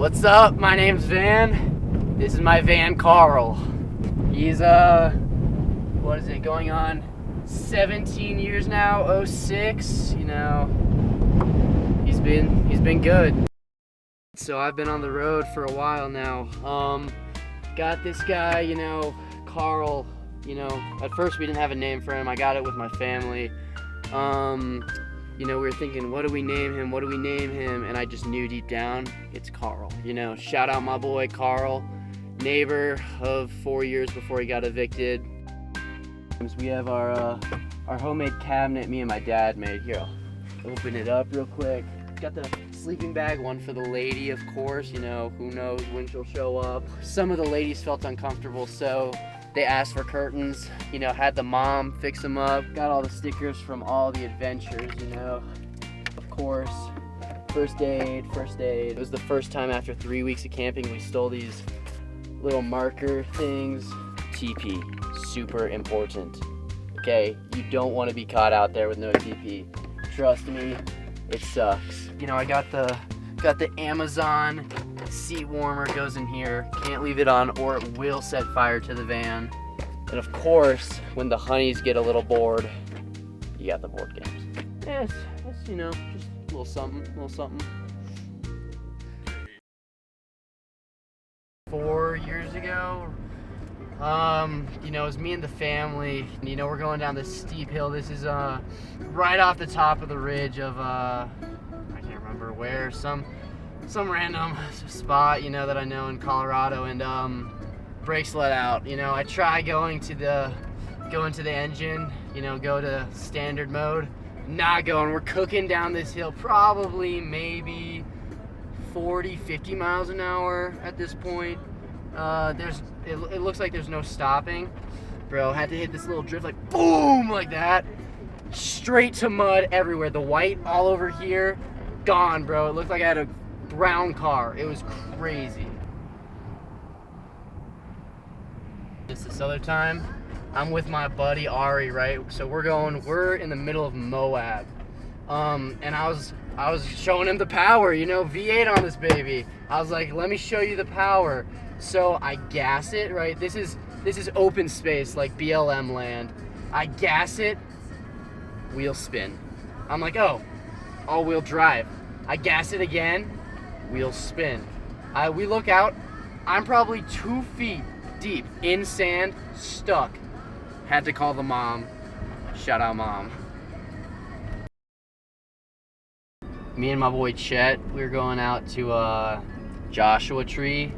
What's up? My name's Van. This is my van, Carl. He's what is it, going on 17 years now, 06, you know. He's been good. So I've been on the road for a while now. Got this guy, you know, Carl, you know, at first we didn't have a name for him. I got it with my family. You know, we were thinking, what do we name him? What do we name him? And I just knew deep down, it's Carl. You know, shout out my boy Carl, neighbor of 4 years before he got evicted. We have our homemade cabinet me and my dad made. Here, I'll open it up real quick. Got the sleeping bag, one for the lady, of course. You know, who knows when she'll show up. Some of the ladies felt uncomfortable, so they asked for curtains, you know, had the mom fix them up. Got all the stickers from all the adventures, you know. Of course, first aid. It was the first time after 3 weeks of camping we stole these little marker things. TP, super important. Okay, you don't want to be caught out there with no TP. Trust me, it sucks. You know, I got the Amazon seat warmer, goes in here. Can't leave it on or it will set fire to the van. And of course, when the honeys get a little bored, you got the board games. Yeah, it's you know, just a little something. 4 years ago, you know, it was me and the family. You know, we're going down this steep hill. This is right off the top of the ridge of I can't remember where, some random spot, you know, that I know in Colorado, and brakes let out. You know, I try go into the engine, you know, go to standard mode, not going. We're cooking down this hill, probably maybe 40-50 miles an hour at this point. It looks like there's no stopping. Bro, had to hit this little drift, like boom, like that, straight to mud everywhere. The white all over here, gone, bro. It looked like I had a brown car. It was crazy. This other time, I'm with my buddy Ari, right? So we're in the middle of Moab. And I was showing him the power, you know, V8 on this baby. I was like, let me show you the power. So I gas it, right? This is open space, like BLM land. I gas it, wheel spin. I'm like, oh, all-wheel drive. I gas it again, wheels spin. We look out, I'm probably 2 feet deep in sand, stuck. Had to call the mom. Shout out, mom. Me and my boy Chet, we were going out to Joshua Tree,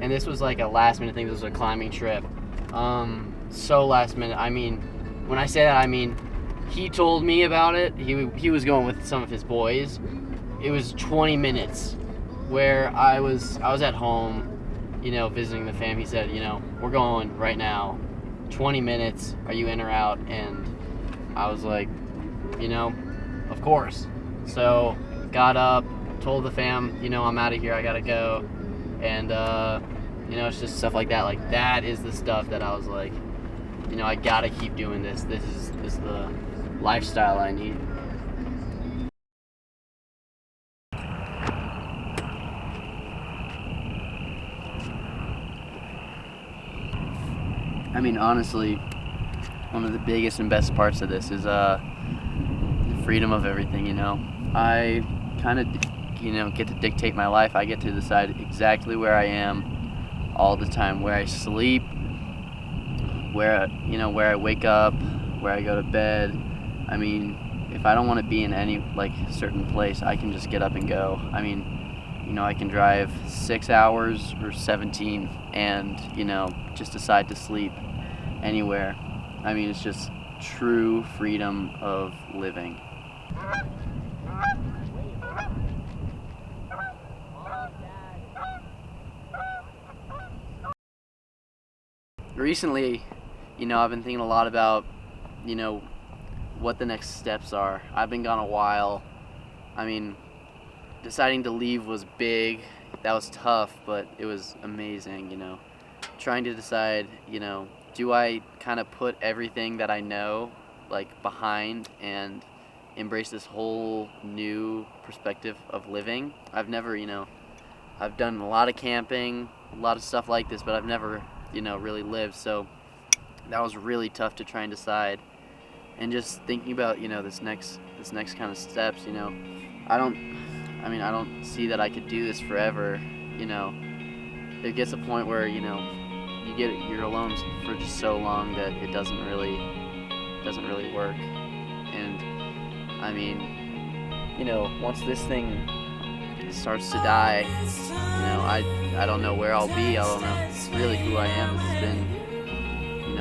and this was like a last minute thing. This was a climbing trip. So last minute. I mean, when I say that, I mean, he told me about it. He was going with some of his boys. It was 20 minutes where I was at home, you know, visiting the fam. He said, you know, we're going right now. 20 minutes. Are you in or out? And I was like, you know, of course. So got up, told the fam, you know, I'm out of here. I gotta go. And you know, it's just stuff like that. Like, that is the stuff that I was like, you know, I gotta keep doing this. This is the lifestyle I need. I mean, honestly, one of the biggest and best parts of this is the freedom of everything, you know. I kind of, you know, get to dictate my life. I get to decide exactly where I am all the time, where I sleep, where I wake up, where I go to bed. I mean, if I don't want to be in any, like, certain place, I can just get up and go. I mean, you know, I can drive 6 hours or 17 and, you know, just decide to sleep anywhere. I mean, it's just true freedom of living. Recently, you know, I've been thinking a lot about, you know, what the next steps are. I've been gone a while. I mean, deciding to leave was big. That was tough, but it was amazing, you know. Trying to decide, you know, do I kind of put everything that I know, like, behind and embrace this whole new perspective of living? I've never, you know, I've done a lot of camping, a lot of stuff like this, but I've never, really lived. So that was really tough to try and decide. And just thinking about, this next kind of steps, I don't see that I could do this forever. It gets a point where, you're alone for just so long that it doesn't really work. And I mean, once this thing starts to die, I don't know where I'll be. I don't know really who I am. This has been,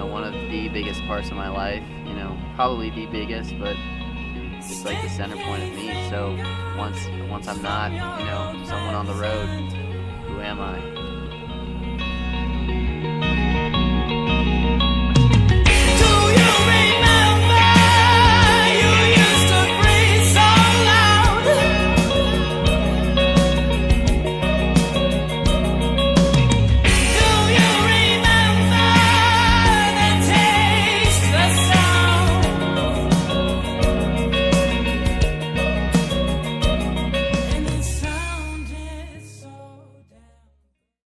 one of the biggest parts of my life. Probably the biggest, but it's like the center point of me. So once I'm not, someone on the road, who am I?